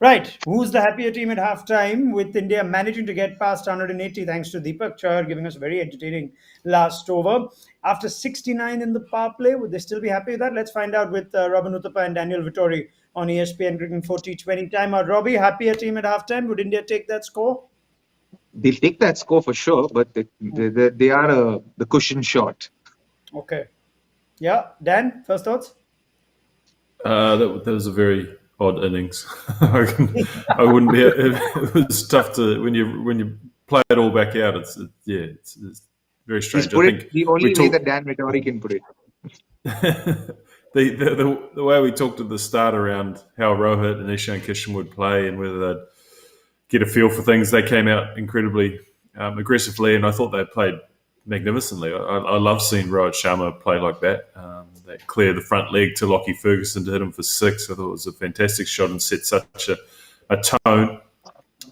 Right. Who's the happier team at halftime with India managing to get past 180 thanks to Deepak Chahar giving us a very entertaining last over. After 69 in the power play, would they still be happy with that? Let's find out with Robin Uthappa and Daniel Vittori on ESPN Cricket for T20 timeout. Robbie, happier team at halftime. Would India take that score? They'll take that score for sure, but they are the cushion shot. Okay. Yeah. Dan, first thoughts? That was a very odd innings. I wouldn't be. It was tough to when you play it all back out. It's very strange. He's put it the only way that Dan Vettori can put it. the way we talked at the start around how Rohit and Ishan Kishan would play and whether they'd get a feel for things, they came out incredibly aggressively, and I thought they played magnificently. I love seeing Rohit Sharma play like that. They clear the front leg to Lockie Ferguson to hit him for 6. I thought it was a fantastic shot and set such a tone.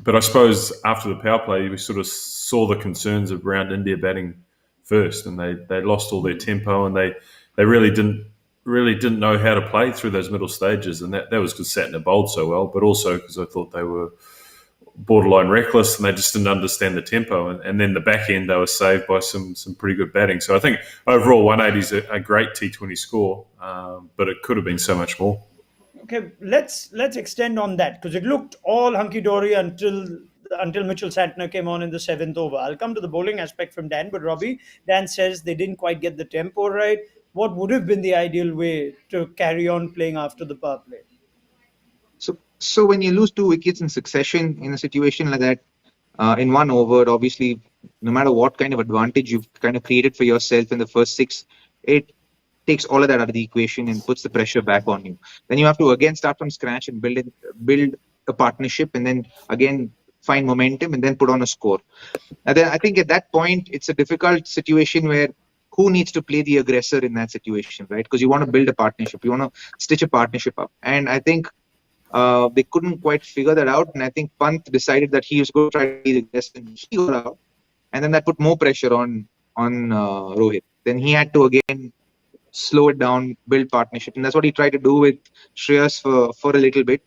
But I suppose after the power play, we sort of saw the concerns around India batting first, and they lost all their tempo, and they really didn't know how to play through those middle stages, and that was because Satner bowled so well, but also because I thought they were borderline reckless and they just didn't understand the tempo. And then the back end, they were saved by some pretty good batting. So I think overall 180 is a great T20 score, but it could have been so much more. Okay, let's extend on that because it looked all hunky-dory until Mitchell Santner came on in the 7th over. I'll come to the bowling aspect from Dan, but Robbie, Dan says they didn't quite get the tempo right. What would have been the ideal way to carry on playing after the power play? So when you lose 2 wickets in succession in a situation like that, in 1 over, obviously, no matter what kind of advantage you've kind of created for yourself in the first 6, it takes all of that out of the equation and puts the pressure back on you. Then you have to again start from scratch and build a partnership, and then again find momentum and then put on a score. And then I think at that point, it's a difficult situation where who needs to play the aggressor in that situation, right? Because you want to build a partnership, you want to stitch a partnership up. And I think they couldn't quite figure that out, and I think Pant decided that he was going to try to be the aggressor, and he got out, and then that put more pressure on Rohit. Then he had to again slow it down, build partnership, and that's what he tried to do with Shreyas for a little bit,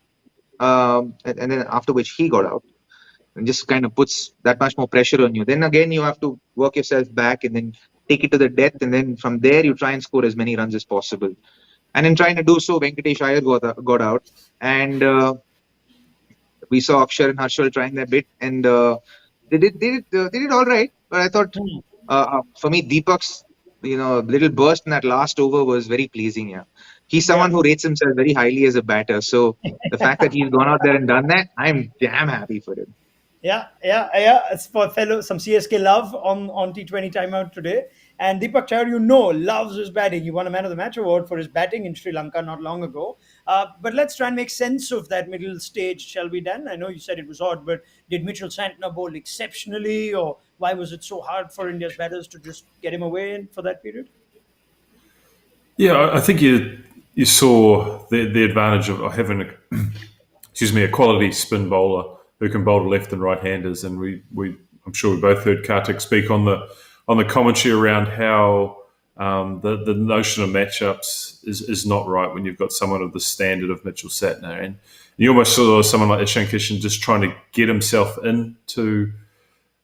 and then after which he got out, and just kind of puts that much more pressure on you. Then again, you have to work yourself back and then take it to the death, and then from there you try and score as many runs as possible. And in trying to do so, Venkatesh Iyer got out, and we saw Akshar and Harshal trying their bit, and they did all right. But I thought, for me, Deepak's little burst in that last over was very pleasing. Yeah, he's someone who rates himself very highly as a batter, so the fact that he's gone out there and done that, I'm damn happy for him. Yeah. It's for some CSK love on T20 timeout today. And Deepak Chahar, loves his batting. He won a Man of the Match award for his batting in Sri Lanka not long ago. But let's try and make sense of that middle stage, shall we, Dan? I know you said it was odd, but did Mitchell Santner bowl exceptionally, or why was it so hard for India's batters to just get him away for that period? Yeah, I think you saw the advantage of having a quality spin bowler who can bowl to left and right-handers, and I'm sure we both heard Kartik speak on the commentary around how the notion of matchups is not right when you've got someone of the standard of Mitchell Santner, and you almost saw someone like Ishan Kishan just trying to get himself into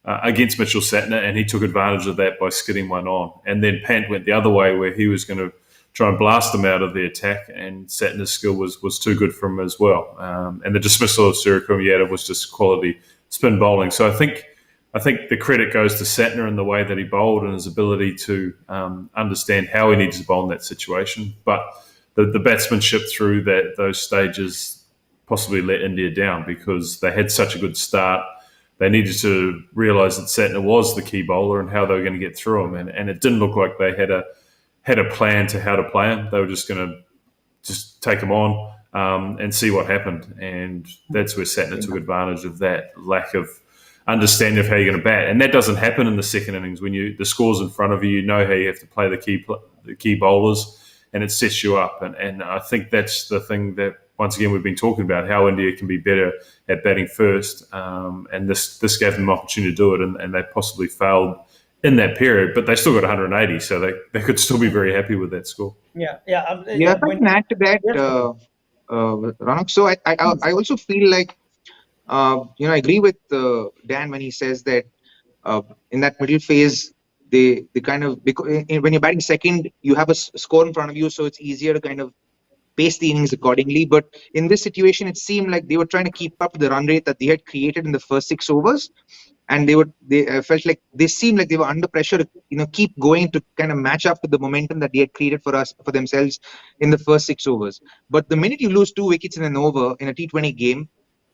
against Mitchell Santner, and he took advantage of that by skidding one on, and then Pant went the other way where he was going to try and blast them out of the attack, and Satner's skill was too good for him as well. And the dismissal of Suryakumar Yadav was just quality spin bowling. So I think the credit goes to Santner in the way that he bowled and his ability to understand how he needs to bowl in that situation. But the batsmanship through those stages possibly let India down because they had such a good start. They needed to realise that Santner was the key bowler and how they were going to get through him. And it didn't look like they had a plan to how to play him. They were just going to just take him on and see what happened. And that's where Santner took advantage of that lack of understanding of how you're going to bat. And that doesn't happen in the second innings. When the score's in front of you, you know how you have to play the key bowlers, and it sets you up. And I think that's the thing that, once again, we've been talking about, how India can be better at batting first. And this gave them an opportunity to do it, and they possibly failed in that period, but they still got 180, so they could still be very happy with that score. If I can add to that, Ronak. So I also feel like I agree with Dan when he says that uh, in that middle phase they kind of because when you're batting second you have a score in front of you, so it's easier to kind of pace the innings accordingly. But in this situation, it seemed like they were trying to keep up the run rate that they had created in the first 6 overs, and they felt like they seemed like they were under pressure to keep going to kind of match up with the momentum that they had created for themselves in the first 6 overs. But the minute you lose 2 wickets in an over in a T20 game,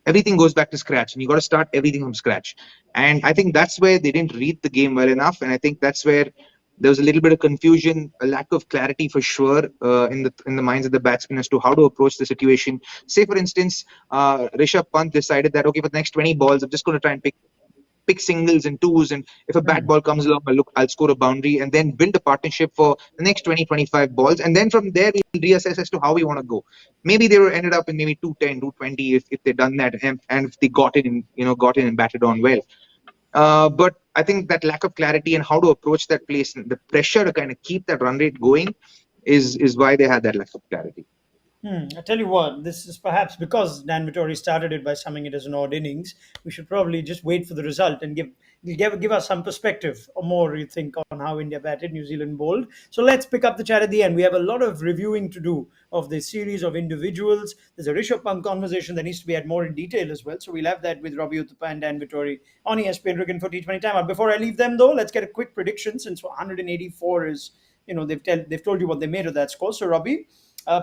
everything goes back to scratch, and you got to start everything from scratch. And I think that's where they didn't read the game well enough, and I think that's where there was a little bit of confusion, a lack of clarity for sure in the minds of the batsmen as to how to approach the situation. Say, for instance, Rishabh Pant decided that okay, for the next 20 balls, I'm just going to try and pick singles and twos, and if a bad ball comes along, I'll score a boundary, and then build a partnership for the next 20-25 balls, and then from there we'll reassess as to how we want to go. Maybe they were ended up in maybe 210, 220 if they'd done that, and if they got in and batted on well. But I think that lack of clarity and how to approach that place, and the pressure to kind of keep that run rate going, is why they had that lack of clarity. I tell you what, this is perhaps because Dan Vittori started it by summing it as an odd innings. We should probably just wait for the result and give us some perspective or more, you think, on how India batted, New Zealand bowled. So let's pick up the chat at the end. We have a lot of reviewing to do of this series of individuals. There's a Rishabh Pant conversation that needs to be had more in detail as well. So we'll have that with Robbie Uthappa and Dan Vittori on ESPN Cricket for T20 Timeout. Before I leave them, though, let's get a quick prediction since 184 is, they've told you what they made of that score. So, Robbie,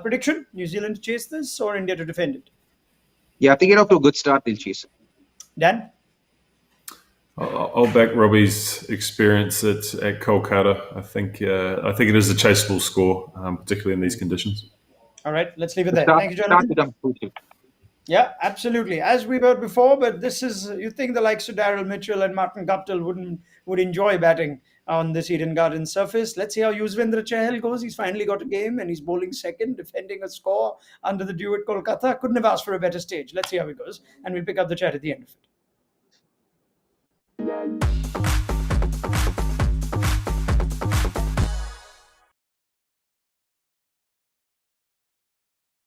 prediction: New Zealand to chase this or India to defend it? Yeah, if they get off to a good start, they'll chase it. Dan? I'll back Robbie's experience at Kolkata. I think it is a chaseable score, particularly in these conditions. All right, let's leave it The there. start, Thank you, start gentlemen. becomes crucial. Yeah, absolutely. As we heard before, but this is, you think the likes of Daryl Mitchell and Martin Guptill would enjoy batting on this Eden Garden surface. Let's see how Yuzvendra Chahal goes. He's finally got a game and he's bowling second, defending a score under the dew at Kolkata. Couldn't have asked for a better stage. Let's see how it goes, and we'll pick up the chat at the end of it.